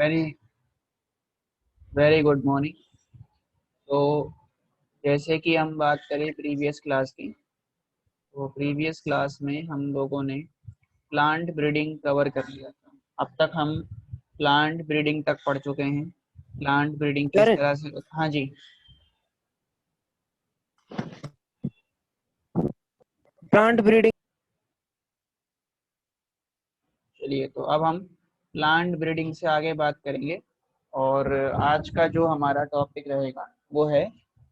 Very very good morning. तो जैसे कि हम बात करें प्रीवियस क्लास की, तो प्रीवियस क्लास में हम लोगों ने प्लांट ब्रीडिंग कवर कर लिया था। अब तक हम प्लांट ब्रीडिंग तक पढ़ चुके हैं। प्लांट ब्रीडिंग किस सर तरह से, हाँ जी, प्लांट ब्रीडिंग। चलिए तो अब हम प्लांट ब्रीडिंग से आगे बात करेंगे। और आज का जो हमारा टॉपिक रहेगा वो है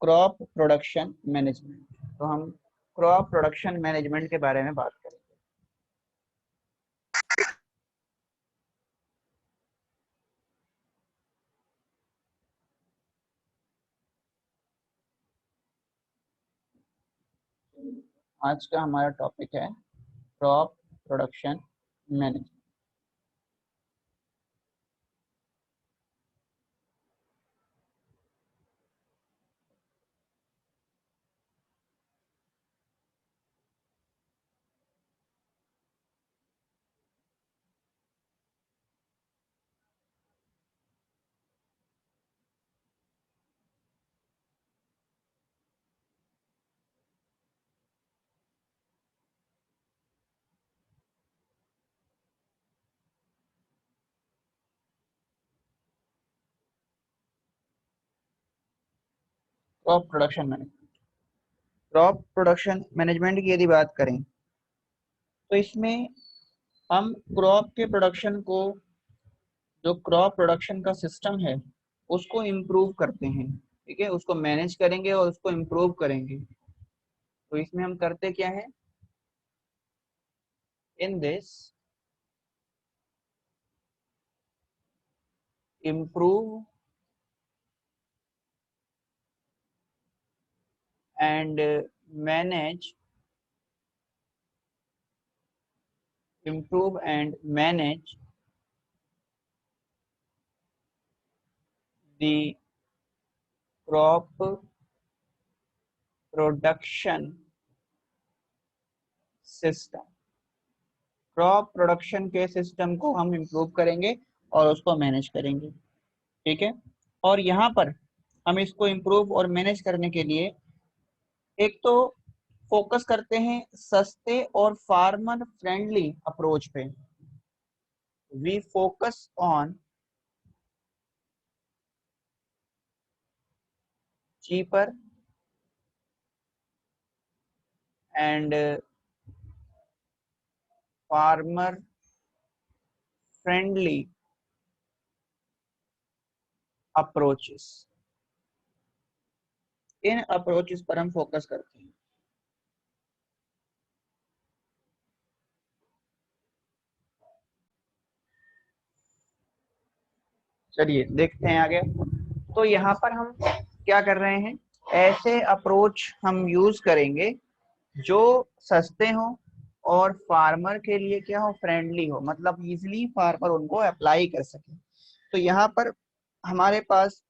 क्रॉप प्रोडक्शन मैनेजमेंट। तो हम क्रॉप प्रोडक्शन मैनेजमेंट के बारे में बात करेंगे। आज का हमारा टॉपिक है crop production management. Crop production management, crop production management की यदि बात करें तो इसमें हम क्रॉप के प्रोडक्शन को, जो क्रॉप प्रोडक्शन का सिस्टम है उसको इम्प्रूव करते हैं। ठीक है, उसको मैनेज करेंगे और उसको इम्प्रूव करेंगे। तो इसमें हम करते क्या है, in this improve and manage, improve and manage the crop production system। Crop production के सिस्टम को हम इम्प्रूव करेंगे और उसको मैनेज करेंगे। ठीक है, और यहाँ पर हम इसको इम्प्रूव और मैनेज करने के लिए एक तो फोकस करते हैं सस्ते और फार्मर फ्रेंडली अप्रोच पे। We focus on cheaper and farmer friendly approaches. इन अप्रोचेस पर हम फोकस करते हैं। चलिए देखते हैं आगे। तो यहाँ पर हम क्या कर रहे हैं, ऐसे अप्रोच हम यूज करेंगे जो सस्ते हो और फार्मर के लिए क्या हो, फ्रेंडली हो, मतलब इजीली फार्मर उनको अप्लाई कर सके। तो यहाँ पर हमारे पास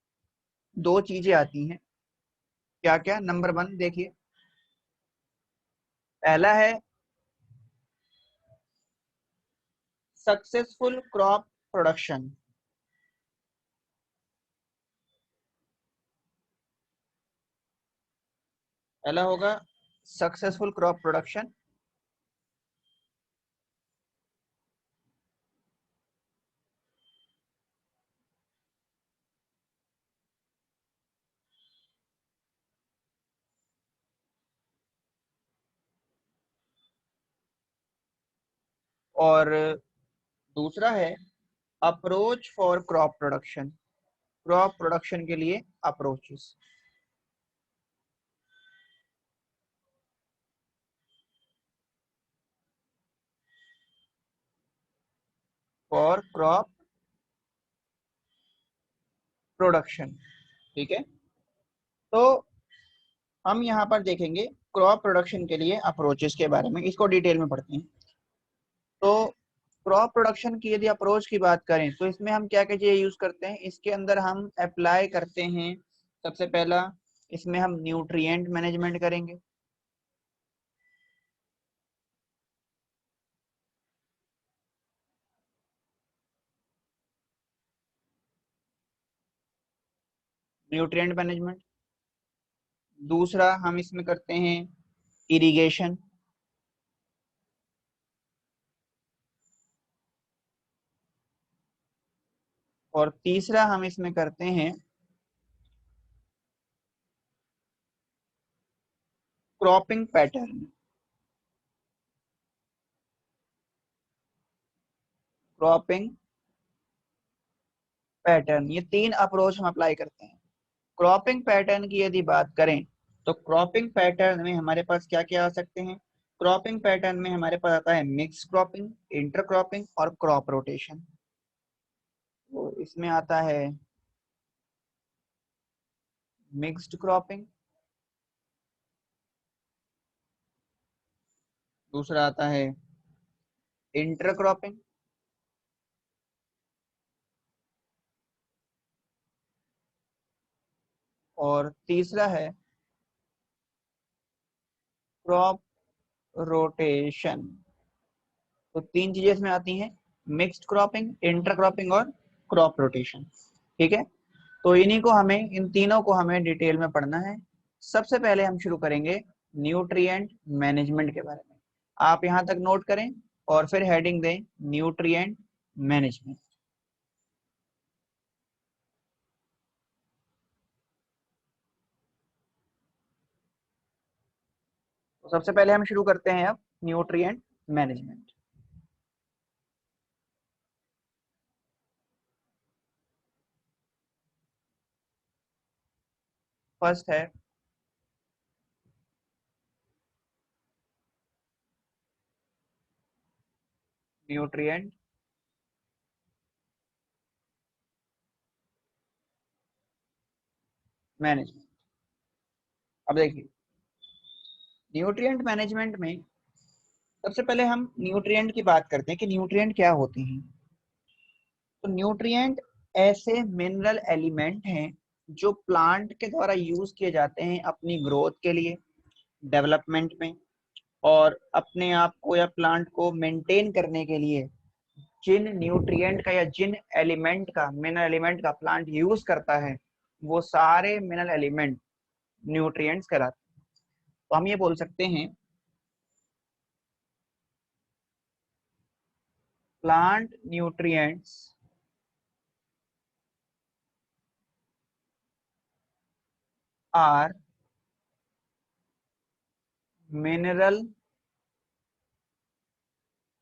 दो चीजें आती हैं। क्या क्या, नंबर वन देखिए, पहला है सक्सेसफुल क्रॉप प्रोडक्शन। पहला होगा सक्सेसफुल क्रॉप प्रोडक्शन। और दूसरा है approach for crop production. Crop production के लिए अप्रोचेस फॉर क्रॉप प्रोडक्शन। ठीक है, तो हम यहाँ पर देखेंगे क्रॉप प्रोडक्शन के लिए अप्रोचेस के बारे में, इसको डिटेल में पढ़ते हैं। तो क्रॉप प्रोडक्शन की यदि अप्रोच की बात करें तो इसमें हम क्या क्या चीजें यूज करते हैं, इसके अंदर हम अप्लाई करते हैं। सबसे पहला, इसमें हम न्यूट्रिएंट मैनेजमेंट करेंगे। Nutrient management. दूसरा हम इसमें करते हैं इरिगेशन। और तीसरा हम इसमें करते हैं क्रॉपिंग पैटर्न। क्रॉपिंग पैटर्न, ये 3 अप्रोच हम अप्लाई करते हैं। क्रॉपिंग पैटर्न की यदि बात करें तो क्रॉपिंग पैटर्न में हमारे पास क्या क्या आ सकते हैं। क्रॉपिंग पैटर्न में हमारे पास आता है मिक्स क्रॉपिंग, इंटर क्रॉपिंग और क्रॉप रोटेशन। तो इसमें आता है मिक्स्ड क्रॉपिंग, दूसरा आता है इंटर क्रॉपिंग, और तीसरा है क्रॉप रोटेशन। तो 3 चीजें इसमें आती हैं, मिक्स्ड क्रॉपिंग, इंटर क्रॉपिंग और क्रॉप रोटेशन। ठीक है, तो इन्हीं को हमें, इन तीनों को हमें डिटेल में पढ़ना है। सबसे पहले हम शुरू करेंगे न्यूट्रिएंट मैनेजमेंट के बारे में। आप यहां तक नोट करें और फिर हेडिंग दें न्यूट्रिएंट मैनेजमेंट। तो सबसे पहले हम शुरू करते हैं अब न्यूट्रिएंट मैनेजमेंट। फर्स्ट है न्यूट्रिएंट मैनेजमेंट। अब देखिए, न्यूट्रिएंट मैनेजमेंट में सबसे पहले हम न्यूट्रिएंट की बात करते हैं कि न्यूट्रिएंट क्या होते हैं। तो न्यूट्रिएंट ऐसे मिनरल एलिमेंट हैं जो प्लांट के द्वारा यूज किए जाते हैं अपनी ग्रोथ के लिए, डेवलपमेंट में, और अपने आप को या प्लांट को मेंटेन करने के लिए। जिन न्यूट्रिएंट का या जिन एलिमेंट का, मिनरल एलिमेंट का प्लांट यूज करता है, वो सारे मिनरल एलिमेंट न्यूट्रिएंट्स कहलाते हैं। तो हम ये बोल सकते हैं plant nutrients are mineral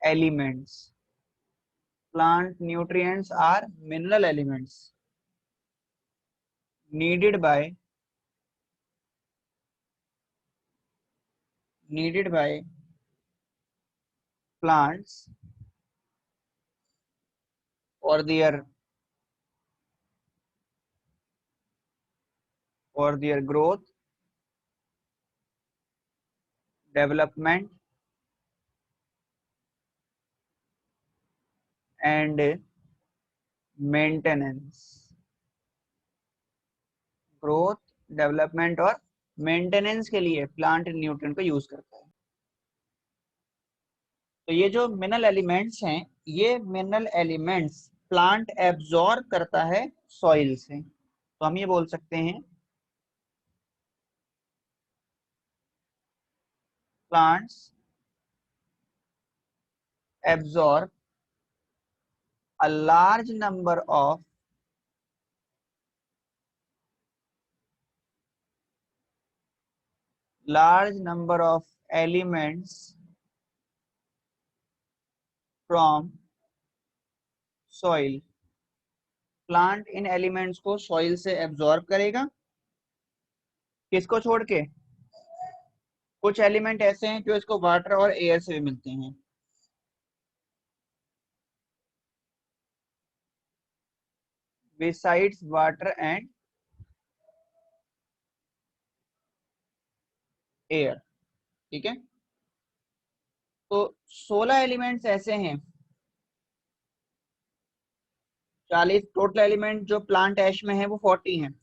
elements. Plant nutrients are mineral elements needed by plants for their growth, development and maintenance. Growth, development और मेंटेनेंस के लिए प्लांट न्यूट्रिएंट को यूज करता है। तो ये जो मिनरल एलिमेंट्स हैं, ये मिनरल एलिमेंट्स प्लांट एब्जॉर्ब करता है सॉइल से। तो हम ये बोल सकते हैं plants absorb a large number of elements from soil. Plant in elements को सॉइल से एब्जॉर्ब करेगा, किसको छोड़ के? कुछ एलिमेंट ऐसे हैं जो इसको वाटर और एयर से भी मिलते हैं। Besides water and air. ठीक है, तो 16 एलिमेंट्स ऐसे हैं, 40 टोटल एलिमेंट जो प्लांट ऐश में है वो 40 हैं।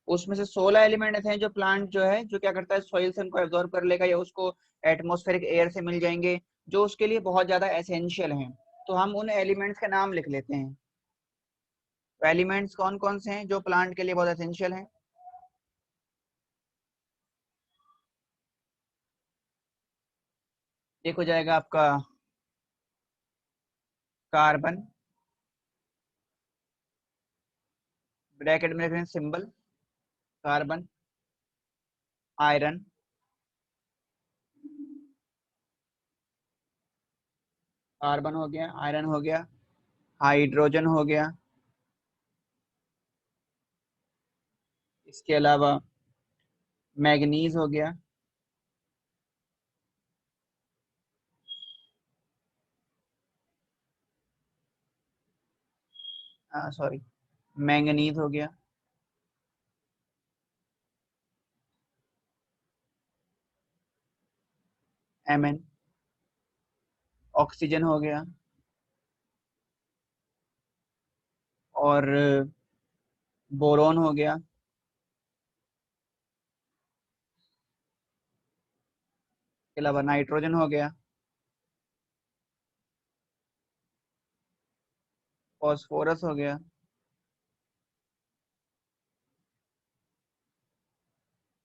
उसमें से 16 एलिमेंट ऐसे हैं जो प्लांट जो है, जो क्या करता है, सॉइल से उनको एब्जॉर्ब कर लेगा या उसको एटमॉस्फेरिक एयर से मिल जाएंगे, जो उसके लिए बहुत ज्यादा एसेंशियल हैं। तो हम उन एलिमेंट्स के नाम लिख लेते हैं। तो एलिमेंट्स कौन कौन से हैं जो प्लांट के लिए बहुत एसेंशियल हैं? एक हो जाएगा आपका कार्बन, ब्रैकेट में रखें सिंबल कार्बन, आयरन, कार्बन हो गया, आयरन हो गया, हाइड्रोजन हो गया, इसके अलावा मैग्नीज हो गया, सॉरी मैंगनीज हो गया, Mn, ऑक्सीजन हो गया, और बोरोन हो गया, इसके अलावा नाइट्रोजन हो गया, फॉस्फोरस हो गया,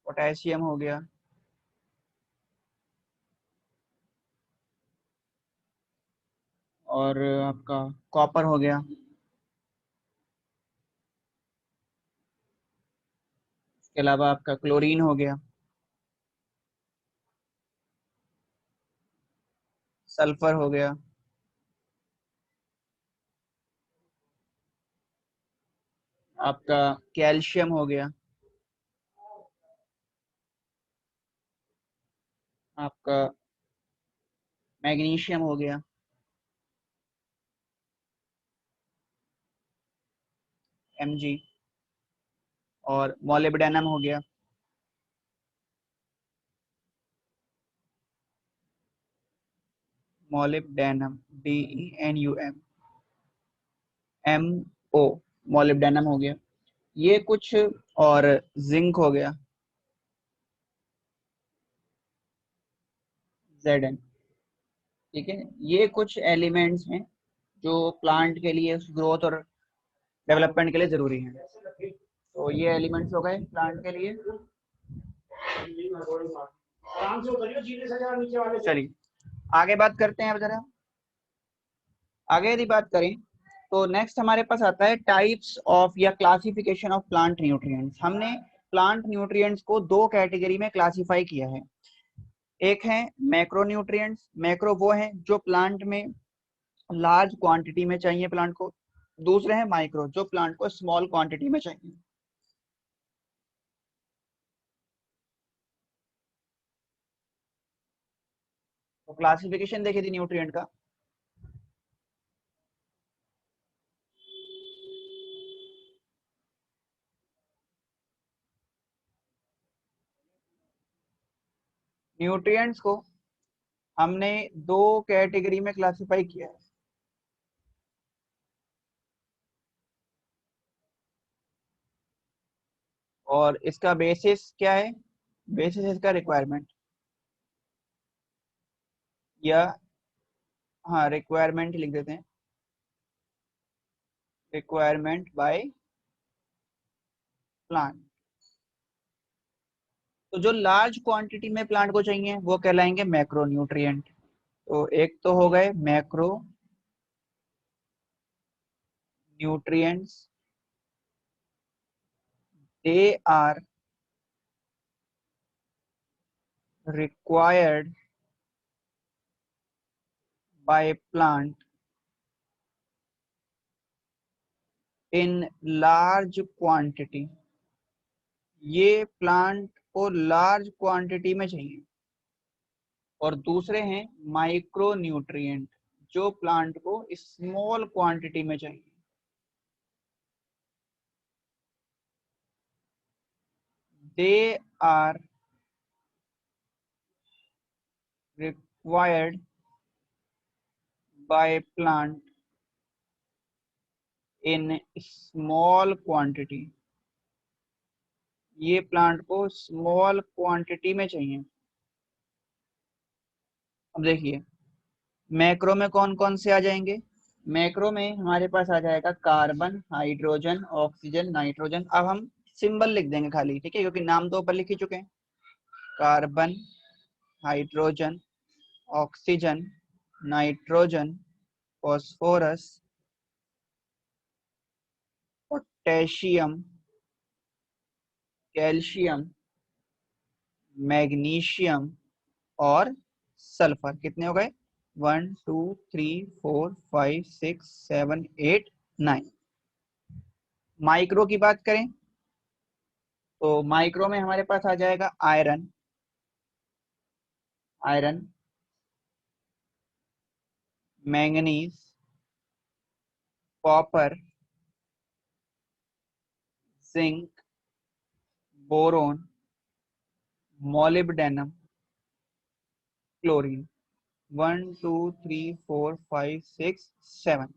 पोटेशियम हो गया, और आपका कॉपर हो गया, इसके अलावा आपका क्लोरीन हो गया, सल्फर हो गया, आपका कैल्शियम हो गया, आपका मैग्नीशियम हो गया, Mg, और मोलिब्डेनम हो गया, मोलिब्डेनम, DENUM, MO, मोलिब्डेनम हो गया, ये कुछ, और जिंक हो गया, Zn। ठीक है, ये कुछ एलिमेंट्स हैं जो प्लांट के लिए ग्रोथ और डेवलपमेंट के लिए जरूरी हैं। तो ये एलिमेंट्स हो गए प्लांट के लिए। चलिए आगे बात करते हैं। अब जरा आगे यदि बात करें तो नेक्स्ट हमारे पास आता है टाइप्स ऑफ या क्लासिफिकेशन ऑफ प्लांट न्यूट्रिएंट्स। हमने प्लांट न्यूट्रिएंट्स को दो कैटेगरी में क्लासिफाई किया है। एक है मैक्रो न्यूट्रिएंट्स, मैक्रो वो हैं जो प्लांट में लार्ज क्वांटिटी में चाहिए प्लांट को। दूसरे हैं माइक्रो, जो प्लांट को स्मॉल क्वांटिटी में चाहिए। तो क्लासिफिकेशन देखी थी न्यूट्रिएंट का। न्यूट्रिएंट्स को हमने दो कैटेगरी में क्लासिफाई किया है। और इसका बेसिस क्या है? बेसिस इसका रिक्वायरमेंट, या हाँ रिक्वायरमेंट लिख देते हैं, रिक्वायरमेंट बाय प्लांट। तो जो लार्ज क्वांटिटी में प्लांट को चाहिए वो कहलाएंगे मैक्रो न्यूट्रिएंट। तो एक तो हो गए macro nutrients, they are required by plant in large quantity। ये प्लांट को लार्ज क्वांटिटी में चाहिए। और दूसरे हैं माइक्रो न्यूट्रिएंट, जो प्लांट को स्मॉल क्वांटिटी में चाहिए। they are required by plant in small quantity। ये प्लांट को स्मॉल क्वांटिटी में चाहिए। अब देखिए मैक्रो में कौन कौन से आ जाएंगे। मैक्रो में हमारे पास आ जाएगा कार्बन, हाइड्रोजन, ऑक्सीजन, नाइट्रोजन। अब हम सिंबल लिख देंगे खाली, ठीक है, क्योंकि नाम तो ऊपर लिख ही चुके हैं। Carbon, hydrogen, oxygen, nitrogen, phosphorus, potassium, calcium, magnesium और सल्फर। कितने हो गए? 1 2 3 4 5 6 7 8 9। माइक्रो की बात करें तो माइक्रो में हमारे पास आ जाएगा iron, iron, manganese, copper, zinc, boron, molybdenum, chlorine. 1 2 3 4 5 6 7।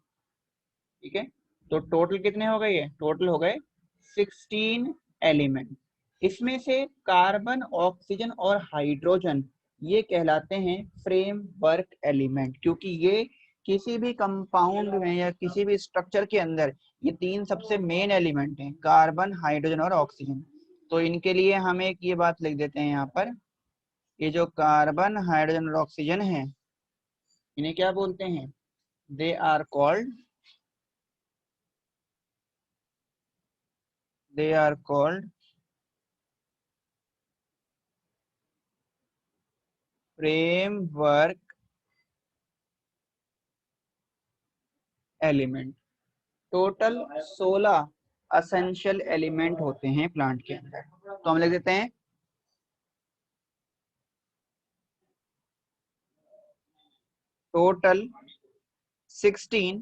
ठीक है, तो टोटल कितने हो गए? ये टोटल हो गए 16 एलिमेंट। इसमें से कार्बन, ऑक्सीजन और हाइड्रोजन ये कहलाते हैं फ्रेमवर्क एलिमेंट, क्योंकि ये किसी भी कंपाउंड में या किसी भी स्ट्रक्चर के अंदर ये तीन सबसे मेन एलिमेंट हैं, कार्बन, हाइड्रोजन और ऑक्सीजन। तो इनके लिए हम एक ये बात लिख देते हैं यहाँ पर, ये जो कार्बन, हाइड्रोजन और ऑक्सीजन है इन्हें क्या बोलते हैं? They are called, they are called framework element. Total 16 essential element होते हैं प्लांट के अंदर। तो हम लिख देते हैं total 16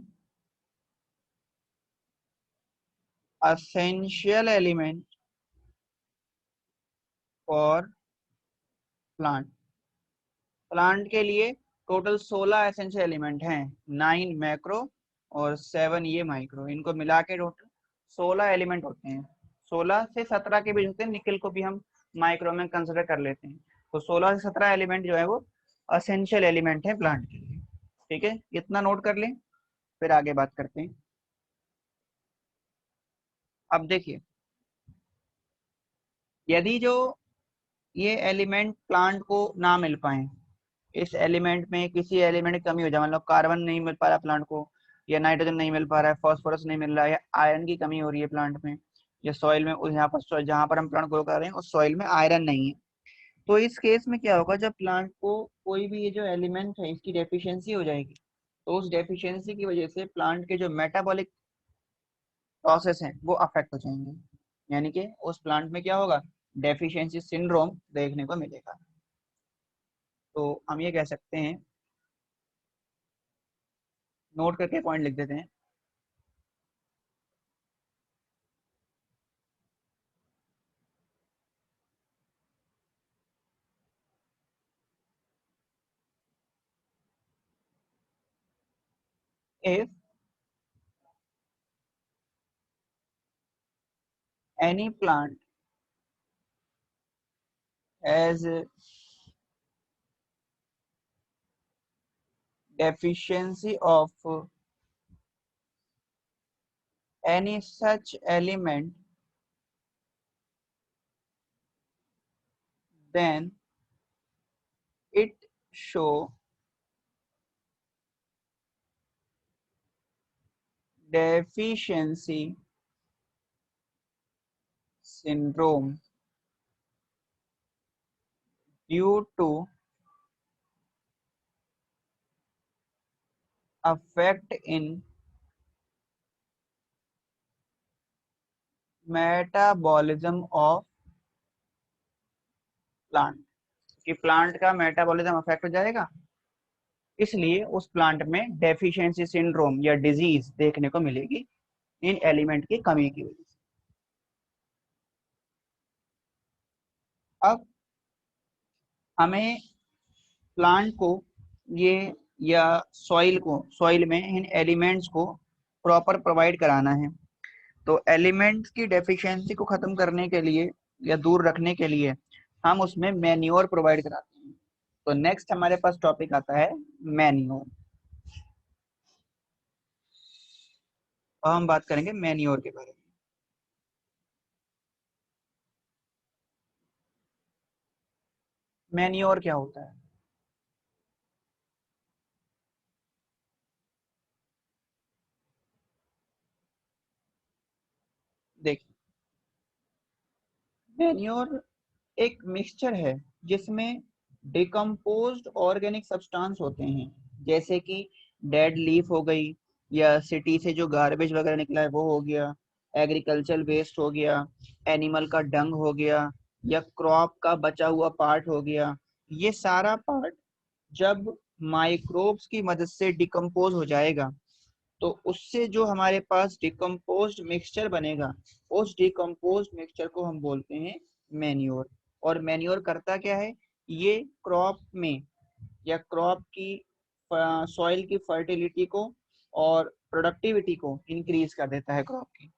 essential element for plant. Plant के लिए टोटल 16 एसेंशियल एलिमेंट हैं, 9 मैक्रो और 7 ये माइक्रो। इनको मिला के टोटल 16 एलिमेंट होते हैं। 16 से 17 के बीच होते हैं, निकल को भी हम माइक्रो में कंसिडर कर लेते हैं। तो 16 से 17 एलिमेंट जो है वो असेंशियल एलिमेंट है प्लांट के लिए। ठीक है, इतना नोट कर लें, फिर आगे बात करते हैं। अब देखिए, यदि जो ये एलिमेंट प्लांट को ना मिल पाए, इस एलिमेंट में किसी एलिमेंट की कमी हो जाए, मतलब कार्बन नहीं मिल पा रहा प्लांट को, या नाइट्रोजन नहीं मिल पा रहा है, फास्फोरस नहीं मिल रहा है, या आयरन की कमी हो रही है प्लांट में, या सॉइल में, उस यहाँ पर जहाँ पर हम प्लांट ग्रो कर रहे हैं उस सॉइल में आयरन नहीं है, तो इस केस में क्या होगा? जब प्लांट को कोई भी ये जो एलिमेंट है इसकी डेफिशिएंसी हो जाएगी, तो उस डेफिशिएंसी की वजह से प्लांट के जो मेटाबॉलिक प्रोसेस हैं वो अफेक्ट हो जाएंगे, यानी कि उस प्लांट में क्या होगा? डेफिशिएंसी सिंड्रोम देखने को मिलेगा। तो हम ये कह सकते हैं, नोट करके पॉइंट लिख देते हैं, if any plant has deficiency of any such element, then it show deficiency syndrome due to affect in metabolism of plant, कि प्लांट का मेटाबॉलिज्म अफेक्ट हो जाएगा, इसलिए उस प्लांट में डेफिशिएंसी सिंड्रोम या डिजीज देखने को मिलेगी इन एलिमेंट की कमी की वजह से। अब हमें प्लांट को ये या सॉइल में इन एलिमेंट्स को प्रॉपर प्रोवाइड कराना है, तो एलिमेंट्स की डेफिशिएंसी को खत्म करने के लिए या दूर रखने के लिए हम उसमें मैन्योर प्रोवाइड कराते हैं। तो नेक्स्ट हमारे पास टॉपिक आता है मैन्योर। अब हम बात करेंगे मैन्योर के बारे में। मैन्योर क्या होता है? देखिए, मैन्योर एक मिक्सचर है जिसमें डिकम्पोज्ड ऑर्गेनिक सब्सटेंस होते हैं, जैसे कि डेड लीफ हो गई, या सिटी से जो गार्बेज वगैरह निकला है वो हो गया, एग्रीकल्चर वेस्ट हो गया, एनिमल का डंग हो गया, या क्रॉप का बचा हुआ पार्ट हो गया। ये सारा पार्ट जब माइक्रोब्स की मदद से डिकम्पोज हो जाएगा तो उससे जो हमारे पास डिकम्पोज्ड मिक्सचर बनेगा, उस डिकम्पोज्ड मिक्सचर को हम बोलते हैं मैन्योर। और मैन्योर करता क्या है, ये क्रॉप में या क्रॉप की सॉइल की फर्टिलिटी को और प्रोडक्टिविटी को इंक्रीज कर देता है क्रॉप की।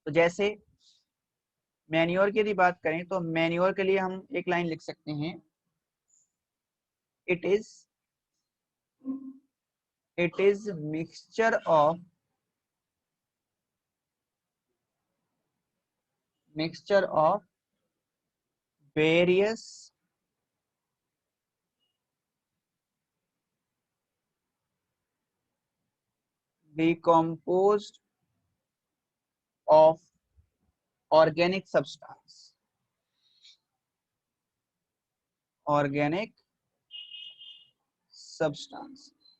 तो जैसे मैन्योर की यदि बात करें तो मैन्योर के लिए हम एक लाइन लिख सकते हैं, it is mixture of various decomposed of organic substance।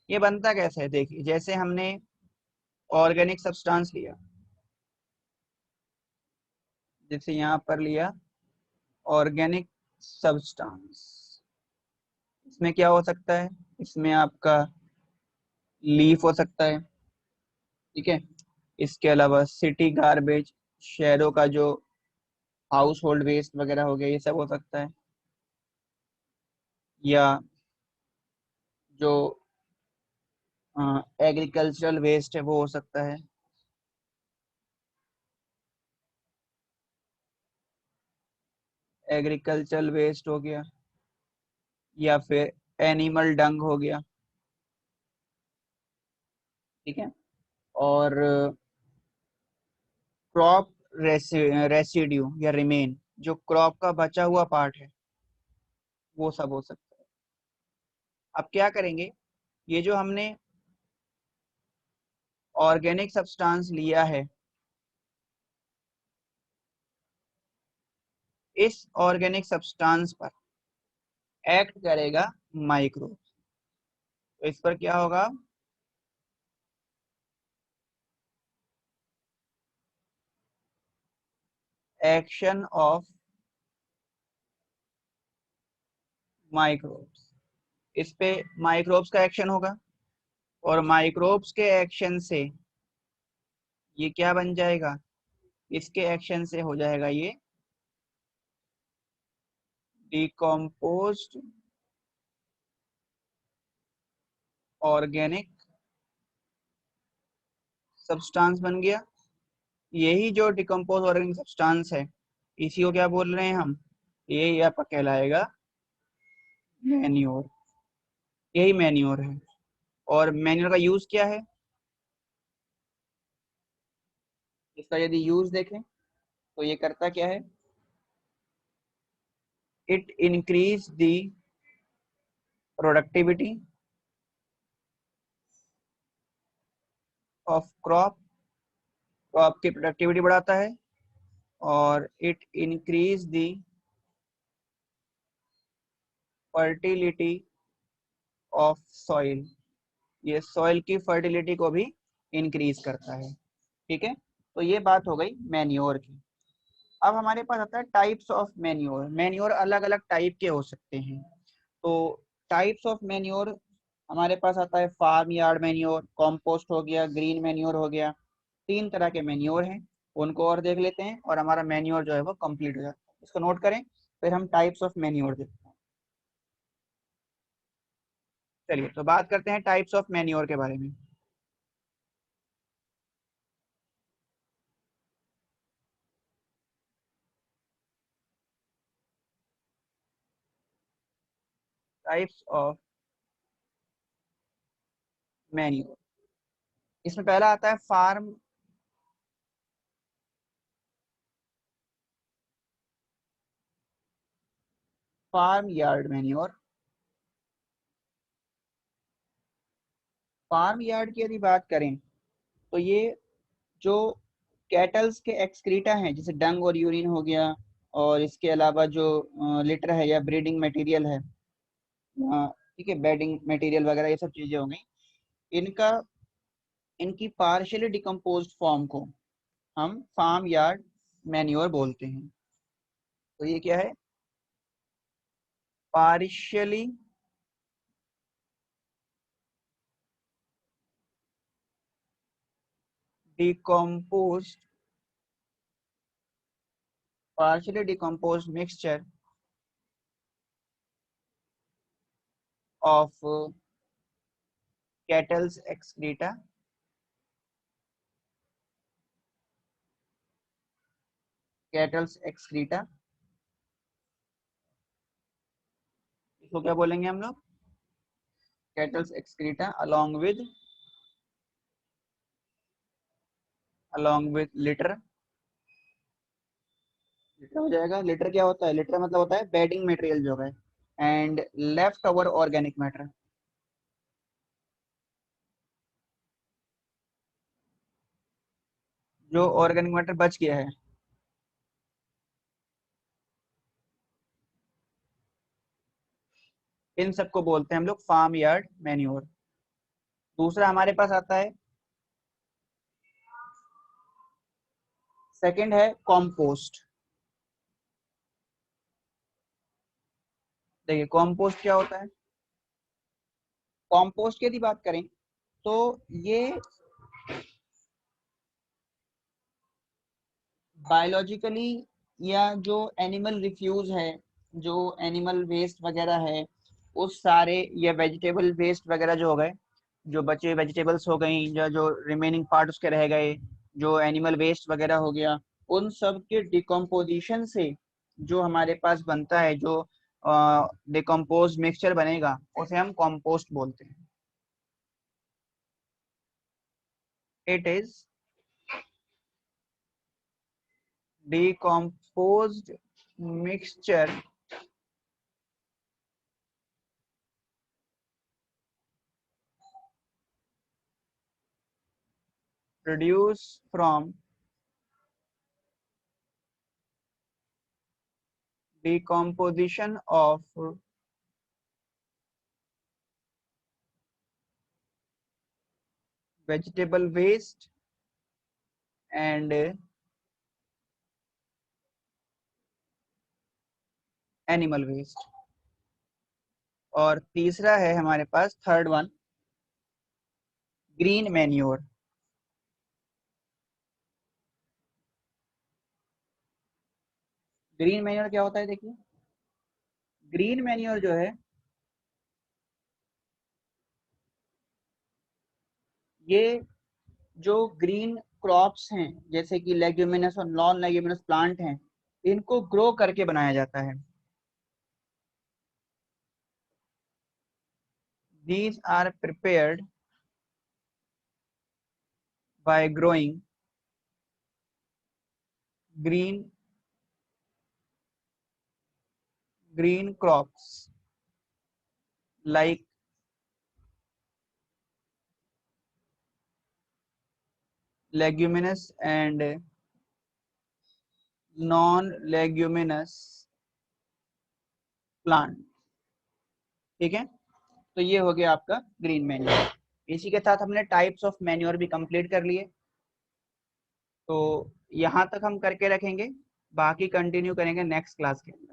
ये बनता कैसे है, देखिए जैसे हमने ऑर्गेनिक सब्सटेंस लिया, जैसे यहाँ पर लिया ऑर्गेनिक सब्सटेंस, इसमें क्या हो सकता है, इसमें आपका लीफ हो सकता है, ठीक है। इसके अलावा सिटी गार्बेज, शहरों का जो हाउस होल्ड वेस्ट वगैरह हो गया, ये सब हो सकता है। या जो एग्रीकल्चरल वेस्ट है वो हो सकता है। एग्रीकल्चरल वेस्ट हो गया, या फिर एनिमल डंग हो गया, ठीक है। और क्रॉप रेसिड्यू या रिमेन, जो क्रॉप का बचा हुआ पार्ट है, वो सब हो सकता है। अब क्या करेंगे, ये जो हमने ऑर्गेनिक सब्सटेंस लिया है, इस ऑर्गेनिक सब्सटेंस पर एक्ट करेगा माइक्रोब। तो इस पर क्या होगा, एक्शन ऑफ माइक्रोब्स। इस पे माइक्रोब्स का एक्शन होगा, और माइक्रोब्स के एक्शन से ये क्या बन जाएगा, इसके एक्शन से हो जाएगा ये डिकम्पोज्ड ऑर्गेनिक सब्सटेंस बन गया। यही जो डिकम्पोज ऑर्गेनिक सब्सटेंस है, इसी को क्या बोल रहे हैं हम, यही आपका कहलाएगा मैन्योर। यही मैन्योर है। और मैन्योर का यूज क्या है, इसका यदि यूज देखें तो ये करता क्या है, it increase the productivity of crop, crop की प्रोडक्टिविटी बढ़ाता है, और it increase the fertility of soil, ये सॉइल की फर्टिलिटी को भी इंक्रीज करता है, ठीक है। तो ये बात हो गई मैन्योर की। अब हमारे पास आता है टाइप्स ऑफ मैन्योर। मैन्योर अलग अलग टाइप के हो सकते हैं। तो टाइप्स ऑफ मैन्योर हमारे पास आता है फार्म यार्ड मैन्योर, कॉम्पोस्ट हो गया, ग्रीन मैन्योर हो गया। 3 तरह के मैन्योर हैं, उनको और देख लेते हैं और हमारा मैन्योर जो है वो कंप्लीट हो जाता है। इसको नोट करें, फिर हम टाइप्स ऑफ मैन्योर देखते हैं। चलिए तो बात करते हैं टाइप्स ऑफ मैन्योर के बारे में। टाइप्स ऑफ मैन्योर, इसमें पहला आता है farm yard manure. Farm yard की यदि बात करें तो ये जो कैटल्स के एक्सक्रीटा हैं, जैसे डंग और यूरिन हो गया, और इसके अलावा जो लिटर है या ब्रीडिंग मटेरियल है, ठीक है, बेडिंग मटेरियल वगैरह, ये सब चीजें हो गई, इनका इनकी पार्शियली डिकम्पोज्ड फॉर्म को हम फार्म यार्ड मैन्योर बोलते हैं। तो ये क्या है, partially decomposed mixture of cattle's excreta इसको क्या बोलेंगे हम लोग, cattle's excreta along with litter हो जाएगा। लिटर क्या होता है, लिटर मतलब होता है बेडिंग मटेरियल जो है, and left over organic matter, जो ऑर्गेनिक मैटर बच गया है, इन सबको बोलते हैं हम लोग फार्म यार्ड मैन्योर। दूसरा हमारे पास आता है, सेकंड है कॉम्पोस्ट। देखिए कॉम्पोस्ट क्या होता है, कॉम्पोस्ट की यदि बात करें तो ये बायोलॉजिकली या जो एनिमल रिफ्यूज है, जो एनिमल वेस्ट वगैरह है, उस सारे या वेजिटेबल वेस्ट वगैरह जो हो गए, जो बचे वेजिटेबल्स हो गई, या जो रिमेनिंग पार्ट उसके रह गए, जो एनिमल वेस्ट वगैरह हो गया, उन सब के डिकम्पोजिशन से जो हमारे पास बनता है, जो डिकम्पोज मिक्सचर बनेगा, उसे हम कॉम्पोस्ट बोलते हैं। It is decomposed mixture produced from decomposition of vegetable waste and animal waste. और तीसरा है हमारे पास, third one, green manure. Green manure क्या होता है, देखिए ग्रीन मैन्योर जो है, ये जो ग्रीन क्रॉप्स हैं, जैसे कि लेग्यूमिनस और नॉन लेग्यूमिनस प्लांट हैं, इनको ग्रो करके बनाया जाता है। These are prepared by growing green crops like leguminous and non-leguminous plant। ठीक है, तो ये हो गया आपका ग्रीन मैन्योर। इसी के साथ हमने टाइप्स ऑफ मैन्योर भी कंप्लीट कर लिए। तो यहाँ तक हम करके रखेंगे, बाकी कंटिन्यू करेंगे नेक्स्ट क्लास के अंदर।